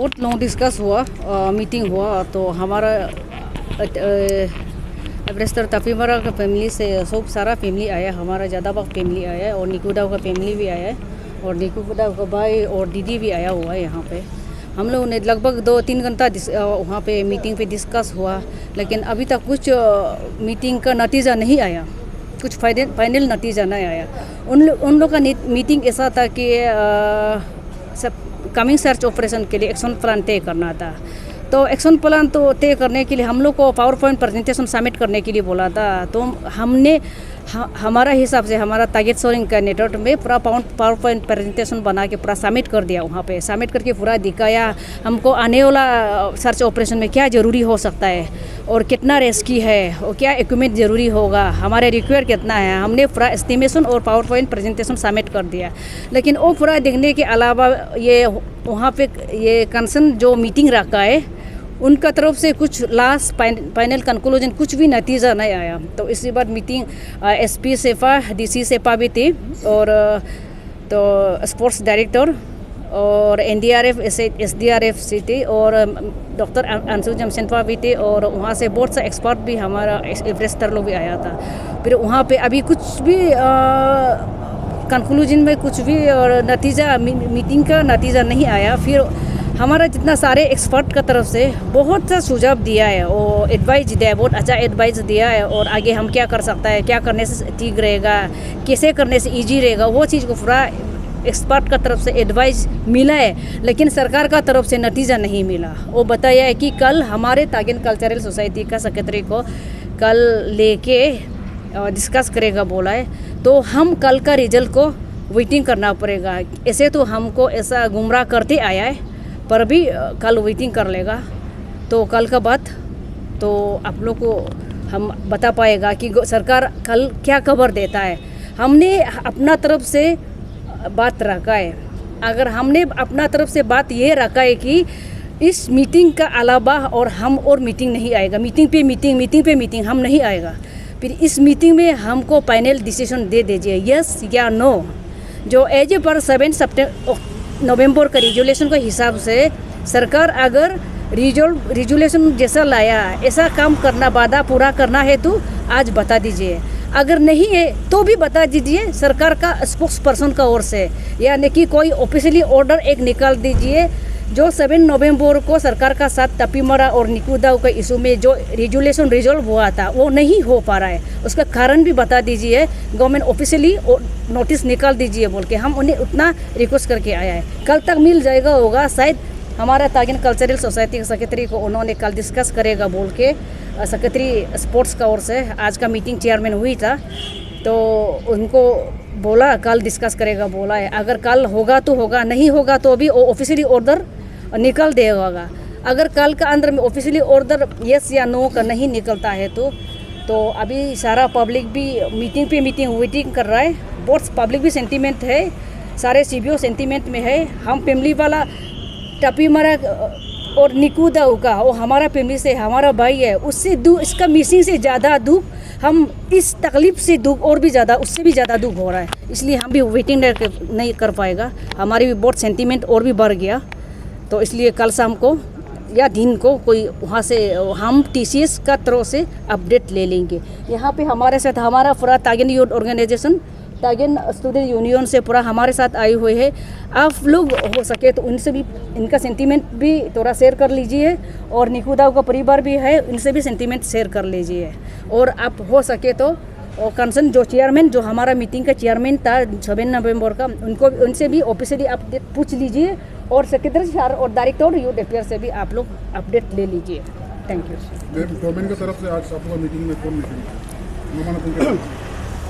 बहुत long discuss हुआ, meeting हुआ। तो हमारा एवरेस्टर तफीमरा का फैमिली से सब सारा फैमिली आया, हमारा ज़्यादाबाग फैमिली आया है और निकुदाव का फैमिली भी आया है और निकुदाव का भाई और दीदी भी आया हुआ है यहाँ पे। हम लोगों ने लगभग 2-3 घंटा वहाँ पे मीटिंग पे डिस्कस हुआ, लेकिन अभी तक कुछ मीटिंग का नतीजा नहीं आया, कुछ फाइनल नतीजा नहीं आया। उन लोग का मीटिंग ऐसा था कि सब कमिंग सर्च ऑपरेशन के लिए एक्शन प्लान तय करना था। तो एक्शन प्लान तो तय करने के लिए हम लोग को पावर पॉइंट प्रेजेंटेशन सबमिट करने के लिए बोला था। तो हमने हमारा हिसाब से हमारा तागित सोरिंग का नेटवर्क में पूरा पावर पॉइंट प्रेजेंटेशन बना के पूरा सबमिट कर दिया। वहाँ पे सबमिट करके पूरा दिखाया हमको आने वाला सर्च ऑपरेशन में क्या ज़रूरी हो सकता है और कितना रेस्क्यू है और क्या इक्विपमेंट ज़रूरी होगा, हमारे रिक्वायर कितना है। हमने पूरा एस्टिमेशन और पावर पॉइंट प्रेजेंटेशन सबमिट कर दिया। लेकिन वो पूरा देखने के अलावा ये वहाँ पे ये कंसर्न जो मीटिंग रखा है उनका तरफ से कुछ लास्ट फाइनल कंक्लूजन कुछ भी नतीजा नहीं आया। तो इसी बार मीटिंग एसपी सेफा, डीसी सेफा भी थी और तो स्पोर्ट्स डायरेक्टर और एनडीआरएफ एसडीआरएफ सी थी और डॉक्टर अंशु जमशेदपा भी थे और वहाँ से बहुत सा एक्सपर्ट भी हमारा एवरेस्टर लोग भी आया था। फिर वहाँ पे अभी कुछ भी कंक्लूजन में कुछ भी और नतीजा मीटिंग का नतीजा नहीं आया। फिर हमारा जितना सारे एक्सपर्ट का तरफ से बहुत सा सुझाव दिया है और एडवाइस दिया है, बहुत अच्छा एडवाइस दिया है और आगे हम क्या कर सकता है, क्या करने से ठीक रहेगा, कैसे करने से इजी रहेगा, वो चीज़ को पूरा एक्सपर्ट का तरफ से एडवाइस मिला है। लेकिन सरकार का तरफ से नतीजा नहीं मिला। वो बताया है कि कल हमारे तागिन कल्चरल सोसाइटी का सेक्रेटरी को कल लेके डिस्कस करेगा बोला है। तो हम कल का रिजल्ट को वेटिंग करना पड़ेगा। ऐसे तो हमको ऐसा गुमराह करते आया है, पर भी कल वेटिंग कर लेगा। तो कल का बात तो आप लोग को हम बता पाएगा कि सरकार कल क्या खबर देता है। हमने अपना तरफ से बात रखा है। अगर हमने अपना तरफ से बात ये रखा है कि इस मीटिंग का अलावा और हम और मीटिंग नहीं आएगा, मीटिंग पे मीटिंग हम नहीं आएगा। फिर इस मीटिंग में हमको फाइनल डिसीजन दे दीजिए, यस या नो। जो एज पर 7 नवंबर का रिजोल्यूशन के हिसाब से सरकार अगर रिजोल्यूशन जैसा लाया ऐसा काम करना, वादा पूरा करना है तो आज बता दीजिए। अगर नहीं है तो भी बता दीजिए सरकार का स्पोक्स पर्सन का ओर से, यानी कि कोई ऑफिशियली ऑर्डर एक निकाल दीजिए जो 7 नवंबर को सरकार का साथ तपीमरा और निकुदाव के इशू में जो रिजोल्यूशन रिजॉल्व हुआ था वो नहीं हो पा रहा है, उसका कारण भी बता दीजिए। गवर्नमेंट ऑफिशियली नोटिस निकाल दीजिए बोल के हम उन्हें उतना रिक्वेस्ट करके आया है। कल तक मिल जाएगा होगा शायद। हमारा तागिन कल्चरल सोसाइटी के सेक्रेटरी को उन्होंने कल डिस्कस करेगा बोल के सेक्रेटरी स्पोर्ट्स का ओर से आज का मीटिंग चेयरमैन हुई था, तो उनको बोला कल डिस्कस करेगा बोला है। अगर कल होगा तो होगा, नहीं होगा तो भी ऑफिशियली ऑर्डर निकल देगा। अगर कल का अंदर में ऑफिशियली ऑर्डर यस या नो का नहीं निकलता है तो अभी सारा पब्लिक भी मीटिंग पे मीटिंग वेटिंग कर रहा है। बहुत पब्लिक भी सेंटीमेंट है, सारे सीबीओ सेंटीमेंट में है। हम फैमिली वाला तपीमरा और निकुदाव का वो हमारा फैमिली से हमारा भाई है, उससे दुख, इसका मिसिंग से ज़्यादा दुख, हम इस तकलीफ से दुख और भी ज़्यादा, उससे भी ज़्यादा दुख हो रहा है। इसलिए हम भी वेटिंग नहीं कर पाएगा, हमारी भी बहुत सेंटीमेंट और भी बढ़ गया। तो इसलिए कल शाम को या दिन को कोई वहाँ से हम टीसीएस का तरफ से अपडेट ले लेंगे। यहाँ पे हमारे साथ हमारा पूरा Tagin youth organization, Tagin student union से पूरा हमारे साथ आए हुए हैं। आप लोग हो सके तो उनसे भी इनका सेंटीमेंट भी थोड़ा शेयर कर लीजिए और निकुदाव का परिवार भी है, इनसे भी सेंटीमेंट शेयर कर लीजिए। और आप हो सके तो कंसर्न जो चेयरमैन, जो हमारा मीटिंग का चेयरमैन था 7 नवंबर का, उनसे भी ऑफिशियली अपडेट पूछ लीजिए और सेक्रेटरी सर और डायरेक्टर यूथ अफेयर से भी आप लोग अपडेट ले लीजिए। Thank you. गवर्नमेंट की तरफ से आज आप लोग मीटिंग में कौन मीटिंग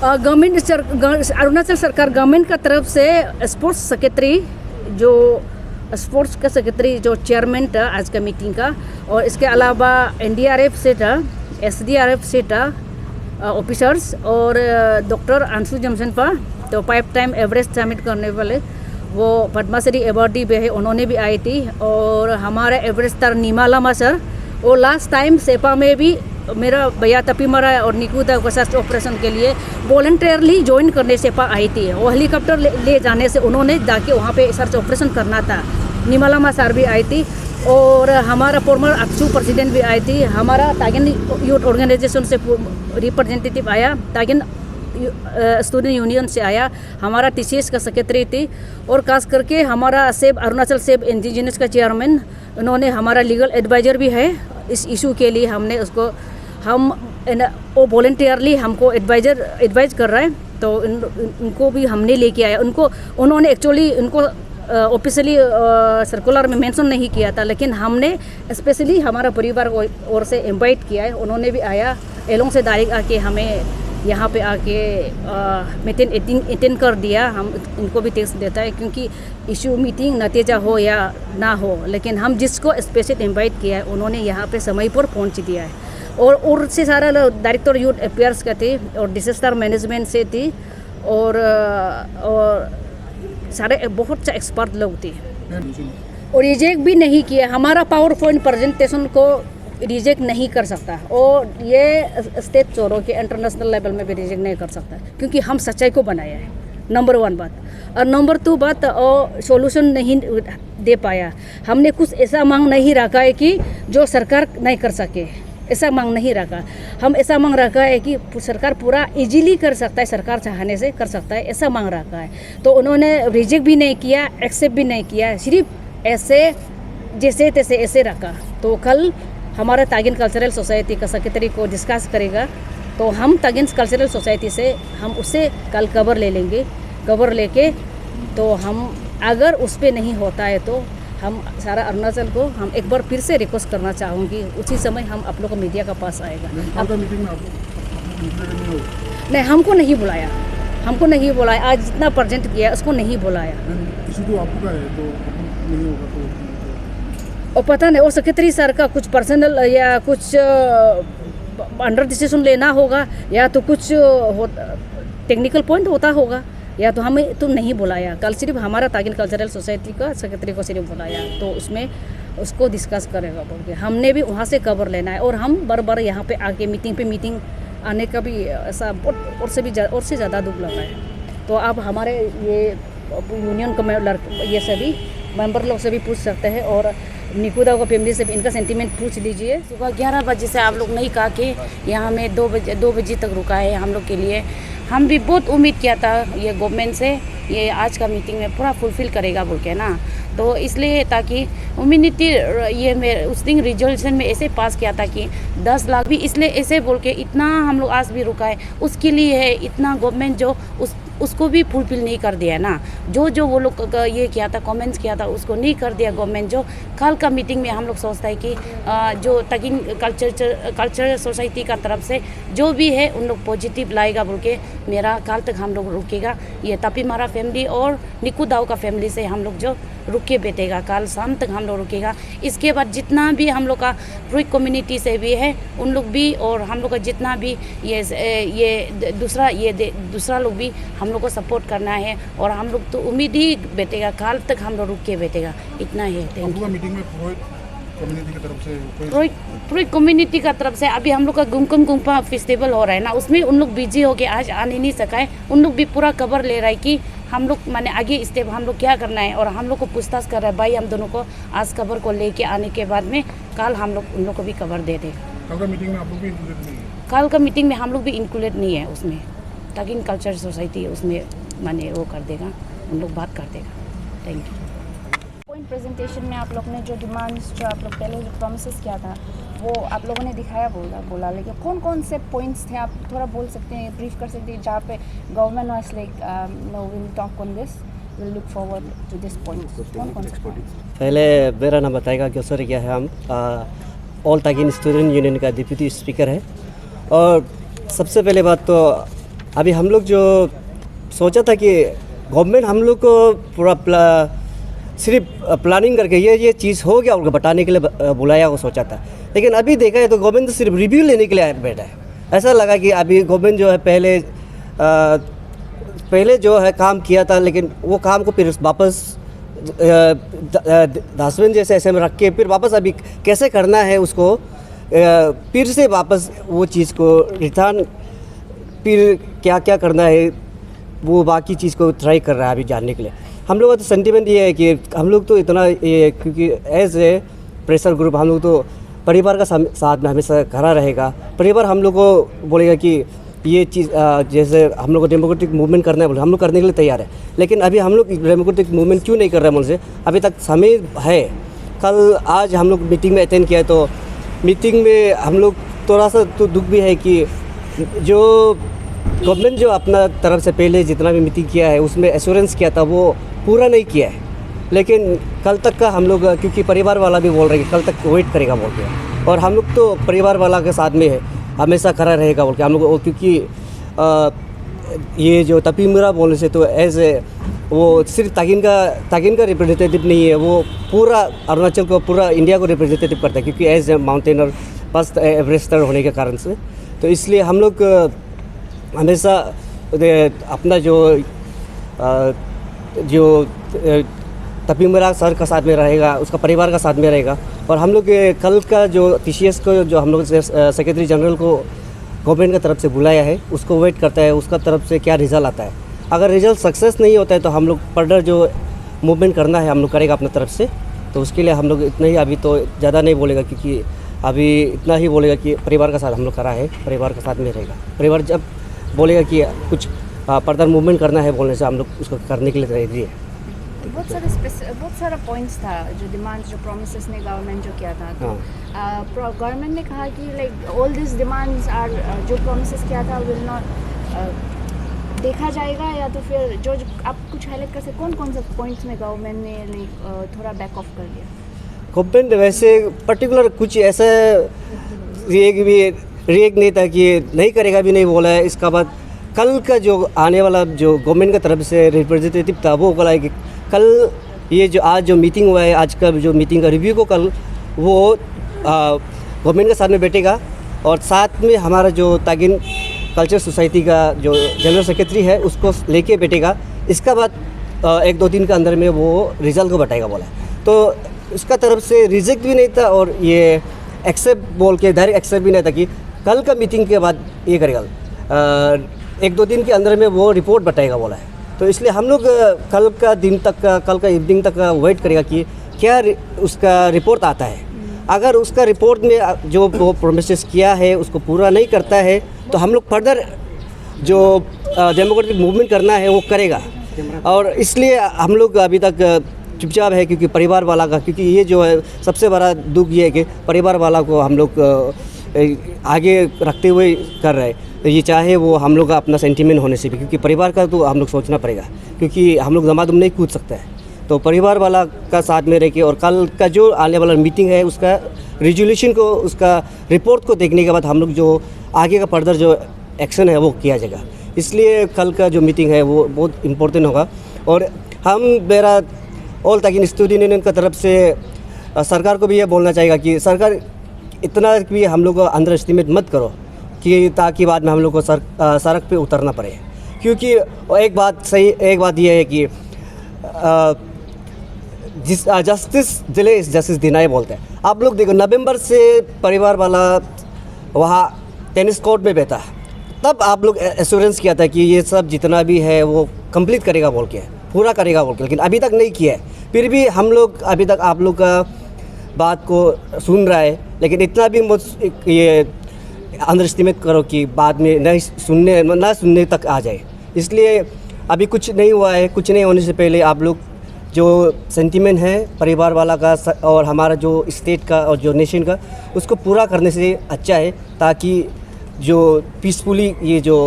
गवर्नमेंट अरुणाचल सरकार गवर्नमेंट का तरफ से स्पोर्ट्स सेक्रेटरी, जो स्पोर्ट्स का सेक्रेटरी जो चेयरमैन था आज का मीटिंग का, और इसके अलावा एनडीआरएफ से था, एसडीआरएफ से था ऑफिसर्स और डॉक्टर अंशु जमशेदपा, तो 5 टाइम एवरेस्ट सबमिट करने वाले वो पद्माश्री अवार्डी भी है, उन्होंने भी आई थी। और हमारे एवरेस्टर नीमालामा सर, वो लास्ट टाइम सेपा में भी मेरा भैया तपीमरा और निकुदाव का सर्च ऑपरेशन के लिए वॉलंटियरली ज्वाइन करने सेपा आई थी। वो हेलीकॉप्टर ले जाने से उन्होंने जाके वहाँ पे सर्च ऑपरेशन करना था। नीमालामा सर भी आई थी। और हमारा फॉर्मर अक्सू प्रेसिडेंट भी आई थी, हमारा तागिन यूथ ऑर्गेनाइजेशन से रिप्रेजेंटेटिव आया, तागिन स्टूडेंट यूनियन से आया, हमारा टीसीएस का सेक्रेटरी थी, और खास करके हमारा सेब अरुणाचल सेब इंडिजिनस का चेयरमैन, उन्होंने हमारा लीगल एडवाइज़र भी है इस इशू के लिए। हमने उसको वो वॉलंटियरली हमको एडवाइज कर रहा है, तो उनको भी हमने लेके आया। उन्होंने एक्चुअली उनको ऑफिशियली सर्कुलर में मेंशन नहीं किया था, लेकिन हमने स्पेशली हमारा परिवार को ओर से इनवाइट किया है। उन्होंने भी आया, एलोंग से डायरेक्ट आके हमें यहाँ पे आके मीटिंग अटेंड कर दिया। हम इनको भी टेक्स्ट देता है, क्योंकि इशू मीटिंग नतीजा हो या ना हो, लेकिन हम जिसको स्पेशल इनवाइट किया है उन्होंने यहाँ पे समय पर पहुँच दिया है। और उससे सारा डायरेक्टर यूथ अफेयर्स का थे, और डिजास्टर मैनेजमेंट से थी, और सारे बहुत से एक्सपर्ट लोग थे। और रिजेक्ट भी नहीं किया, हमारा पावर पॉइंट प्रेजेंटेशन को रिजेक्ट नहीं कर सकता, और ये स्टेट छोड़ो के इंटरनेशनल लेवल में भी रिजेक्ट नहीं कर सकता, क्योंकि हम सच्चाई को बनाया है, नंबर 1 बात। और नंबर 2 बात, और सोल्यूशन नहीं दे पाया। हमने कुछ ऐसा मांग नहीं रखा है कि जो सरकार नहीं कर सके, ऐसा मांग नहीं रखा। हम ऐसा मांग रखा है कि सरकार पूरा इजीली कर सकता है, सरकार चाहने से कर सकता है, ऐसा मांग रखा है। तो उन्होंने रिजेक्ट भी नहीं किया, एक्सेप्ट भी नहीं किया, सिर्फ ऐसे जैसे तैसे ऐसे रखा। तो कल हमारा तागिन कल्चरल सोसाइटी का सेक्रेटरी को डिस्कस करेगा, तो हम तागिन कल्चरल सोसाइटी से हम उससे कल खबर ले लेंगे। खबर लेके तो हम अगर उस पर नहीं होता है तो हम सारा अरुणाचल को हम एक बार फिर से रिक्वेस्ट करना चाहूँगी, उसी समय हम आप लोग को मीडिया का पास आएगा। मीटिंग में आप नहीं, हमको नहीं बुलाया, हमको नहीं बुलाया। आज जितना प्रेजेंट किया उसको नहीं बुलाया। इशू तो आपका है, तो नहीं होगा तो और पता नहीं, और सेक्रेटरी सर का कुछ पर्सनल या कुछ अंडर डिसीजन लेना होगा, या तो कुछ टेक्निकल पॉइंट होता होगा, या तो हमें तो नहीं बुलाया। कल सिर्फ हमारा तागिन कल्चरल सोसाइटी का सेक्रेटरी को सिर्फ बुलाया, तो उसमें उसको डिस्कस करेगा बोल के। हमने भी वहाँ से खबर लेना है, और हम बार बार यहाँ पे आके मीटिंग आने का भी ऐसा बहुत और से ज़्यादा दुख लगा है। तो आप हमारे ये यूनियन को ये सभी मेंबर लोग से भी पूछ सकते हैं, और निकुदा को फैमिली से भी इनका सेंटीमेंट पूछ लीजिए। सुबह 11 बजे से आप लोग नहीं कहा कि यहाँ में 2 बजे तक रुका है हम लोग के लिए। हम भी बहुत उम्मीद किया था ये गवर्नमेंट से, ये आज का मीटिंग में पूरा फुलफिल करेगा बोल के ना, तो इसलिए ताकि इम्यूनिटी ये मैं उस दिन रिजोल्यूशन में ऐसे पास किया था कि 10 लाख भी, इसलिए ऐसे बोल के इतना हम लोग आज भी रुका है उसके लिए है। इतना गवर्नमेंट जो उसको भी फुलफिल नहीं कर दिया ना, जो वो लोग ये किया था, कमेंट्स किया था, उसको नहीं कर दिया गवर्नमेंट। जो कल का मीटिंग में हम लोग सोचता है कि जो तागिन कल्चरल सोसाइटी का तरफ से जो भी है उन लोग पॉजिटिव लाएगा बोल के मेरा कल तक हम लोग रुकेगा। ये तापीमारा फैमिली और निकू दाऊ का फैमिली से हम लोग जो रुक के बैठेगा, कल शाम तक हम लोग रुकेगा। इसके बाद जितना भी हम लोग का प्रुई कम्युनिटी से भी है उन लोग भी, और हम लोग का जितना भी ये दूसरा लोग भी हम लोग को सपोर्ट करना है, और हम लोग तो उम्मीद ही बैठेगा, कल तक हम लोग रुक के बैठेगा, इतना ही है। Thank you. मीटिंग में कम्युनिटी की तरफ से पूरी कम्युनिटी का तरफ से अभी हम लोग का गुमकम गुम्पा फेस्टिवल हो रहा है ना, उसमें उन लोग बिजी हो के आज आने नहीं सका है। उन लोग भी पूरा खबर ले रहा है कि हम लोग माने आगे स्टेप हम लोग क्या करना है, और हम लोग को पूछताछ कर रहा है। भाई हम दोनों को आज खबर को लेके आने के बाद में कल हम लोग उन लोग को भी खबर दे देगा। कल का मीटिंग में आप लोग भी इंक्लूडेड नहीं है? कल का मीटिंग में हम लोग भी इंक्लूडेड नहीं है उसमें, तागिन कल्चर सोसाइटी उसमें माने वो कर देगा, उन लोग बात कर देगा। Thank you. पॉइंट प्रेजेंटेशन में आप लोग ने जो डिमांड्स जो आप लोग पहले जो प्रॉमिसेस किया था वो आप लोगों ने दिखाया बोला, लेकिन कौन कौन से पॉइंट्स थे आप थोड़ा बोल सकते हैं, ब्रीफ कर सकते हैं, जहाँ पे government was like no will talk on this, will look forward to this point. कौन से पहले मेरा नाम बताएगा कि सर क्या है, हम ऑल तागिन स्टूडेंट यूनियन का डिप्यूटी स्पीकर है। और सबसे पहले बात तो अभी हम लोग जो सोचा था कि गवर्नमेंट हम लोग को पूरा सिर्फ प्लानिंग करके ये चीज़ हो गया उनको बताने के लिए बुलाया वो सोचा था, लेकिन अभी देखा है तो गवर्नमेंट तो सिर्फ रिव्यू लेने के लिए बैठा है। ऐसा लगा कि अभी गवर्नमेंट जो है पहले जो है काम किया था, लेकिन वो काम को फिर वापस दासवें जैसे ऐसे में रख के फिर वापस अभी कैसे करना है उसको फिर से वापस वो चीज़ को रिटर्न फिर क्या क्या करना है वो बाकी चीज़ को ट्राई कर रहा है अभी जानने के लिए। हम लोग का तो सेंटिमेंट ये है कि हम लोग तो इतना ये क्योंकि एज ए प्रेशर ग्रुप, हम लोग तो परिवार का साथ में हमेशा खड़ा रहेगा। परिवार हम लोग को बोलेगा कि ये चीज़ जैसे हम लोग को डेमोक्रेटिक मूवमेंट करना है बोले, हम लोग करने के लिए तैयार है। लेकिन अभी हम लोग डेमोक्रेटिक मूवमेंट क्यों नहीं कर रहे हैं मुझसे, अभी तक समय है। कल आज हम लोग मीटिंग में अटेंड किया तो मीटिंग में हम लोग थोड़ा सा तो दुख भी है कि जो गवर्नमेंट जो अपना तरफ से पहले जितना भी मीटिंग किया है उसमें एश्योरेंस किया था वो पूरा नहीं किया है। लेकिन कल तक का हम लोग, क्योंकि परिवार वाला भी बोल रहे हैं कि कल तक वेट करेगा बोल के, और हम लोग तो परिवार वाला के साथ में है, हमेशा खड़ा रहेगा बोल के हम लोग। क्योंकि ये जो तपीमुरा बोलने से तो एज ए वो सिर्फ तागिन का रिप्रेजेंटेटिव नहीं है, वो पूरा अरुणाचल को, पूरा इंडिया को रिप्रेजेंटेटिव करता है। क्योंकि as a mountaineer first Everester होने के कारण से, तो इसलिए हम लोग हमेशा अपना जो तपीमुरा सर का साथ में रहेगा, उसका परिवार का साथ में रहेगा। और हम लोग कल का जो TCS को जो हम लोग सेक्रेटरी जनरल को गवर्नमेंट की तरफ से बुलाया है, उसको वेट करता है उसका तरफ से क्या रिज़ल्ट आता है। अगर रिज़ल्ट सक्सेस नहीं होता है तो हम लोग फर्दर जो मूवमेंट करना है हम लोग करेगा अपनी तरफ से। तो उसके लिए हम लोग इतना ही, अभी तो ज़्यादा नहीं बोलेगा, क्योंकि अभी इतना ही बोलेगा कि परिवार का साथ हम लोग करा है, परिवार के साथ में रहेगा। परिवार जब बोलेगा कि कुछ फर्दर मूवमेंट करना है बोलने से हम लोग उसको करने के लिए रेडी है। बहुत सारा पॉइंट्स था जो डिमांड्स, जो प्रोमिसेस ने गवर्नमेंट जो किया था। तो गवर्नमेंट ने कहा कि like all this demands are, जो प्रोमिसेस किया था विल नॉट देखा जाएगा, या तो फिर जो आप कुछ हाईलाइट कर सकते, कौन कौन से पॉइंट्स में गवर्नमेंट ने लाइक थोड़ा बैक ऑफ कर दिया? गवर्नमेंट वैसे पर्टिकुलर कुछ ऐसा रिएक्ट नहीं था कि नहीं करेगा भी नहीं बोला है। इसका बाद कल का जो आने वाला जो गवर्नमेंट की तरफ से रिप्रेजेंटेटिव था वो बोला है कि कल ये जो आज जो मीटिंग हुआ है, आज का जो मीटिंग का रिव्यू को कल वो गवर्नमेंट के साथ में बैठेगा, और साथ में हमारा जो तागिन कल्चर सोसाइटी का जो जनरल सेक्रेटरी है उसको लेके बैठेगा। इसका बाद 1-2 दिन के अंदर में वो रिज़ल्ट को बताएगा बोला। तो उसका तरफ से रिजेक्ट भी नहीं था और ये एक्सेप्ट बोल के डायरेक्ट एक्सेप्ट भी नहीं था कि कल का मीटिंग के बाद ये करेगा, 1-2 दिन के अंदर में वो रिपोर्ट बताएगा बोला है। तो इसलिए हम लोग कल का इवनिंग तक वेट करेगा कि क्या उसका रिपोर्ट आता है। अगर उसका रिपोर्ट में जो वो प्रोमिसेस किया है उसको पूरा नहीं करता है तो हम लोग फर्दर जो डेमोक्रेटिक मूवमेंट करना है वो करेगा। और इसलिए हम लोग अभी तक चुपचाप है, क्योंकि परिवार वाला का, क्योंकि ये जो है सबसे बड़ा दुख ये है कि परिवार वाला को हम लोग आगे रखते हुए कर रहे हैं। तो ये चाहे वो हम लोग का अपना सेंटीमेंट होने से भी, क्योंकि परिवार का तो हम लोग सोचना पड़ेगा, क्योंकि हम लोग दमादम नहीं कूद सकते हैं। तो परिवार वाला का साथ में रह के, और कल का जो आने वाला मीटिंग है उसका रिजोल्यूशन को, उसका रिपोर्ट को देखने के बाद हम लोग जो आगे का फर्दर जो एक्शन है वो किया जाएगा। इसलिए कल का जो मीटिंग है वो बहुत इम्पोर्टेंट होगा। और मेरा ऑल तागिन स्टूडेंट यूनियन की तरफ से सरकार को भी ये बोलना चाहिए कि सरकार इतना भी हम लोग को अंडर एस्टिमेट मत करो कि ताकि बाद में हम लोग को सड़क पे उतरना पड़े। क्योंकि एक बात ये है कि justice delay is justice deny बोलते हैं। आप लोग देखो, नवंबर से परिवार वाला वहाँ टेनिस कोर्ट में बैठा, तब आप लोग एश्योरेंस किया था कि ये सब जितना भी है वो कंप्लीट करेगा बोल के, पूरा करेगा बोल के, लेकिन अभी तक नहीं किया है। फिर भी हम लोग अभी तक आप लोग का बात को सुन रहा है, लेकिन इतना भी ये अंडर एस्टिमेट करो कि बाद में ना सुनने तक आ जाए। इसलिए अभी कुछ नहीं हुआ है। कुछ नहीं होने से पहले आप लोग जो सेंटीमेंट है परिवार वाला का और हमारा जो स्टेट का और जो नेशन का, उसको पूरा करने से अच्छा है, ताकि जो पीसफुली ये जो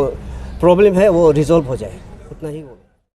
प्रॉब्लम है वो रिजॉल्व हो जाए। उतना ही हो।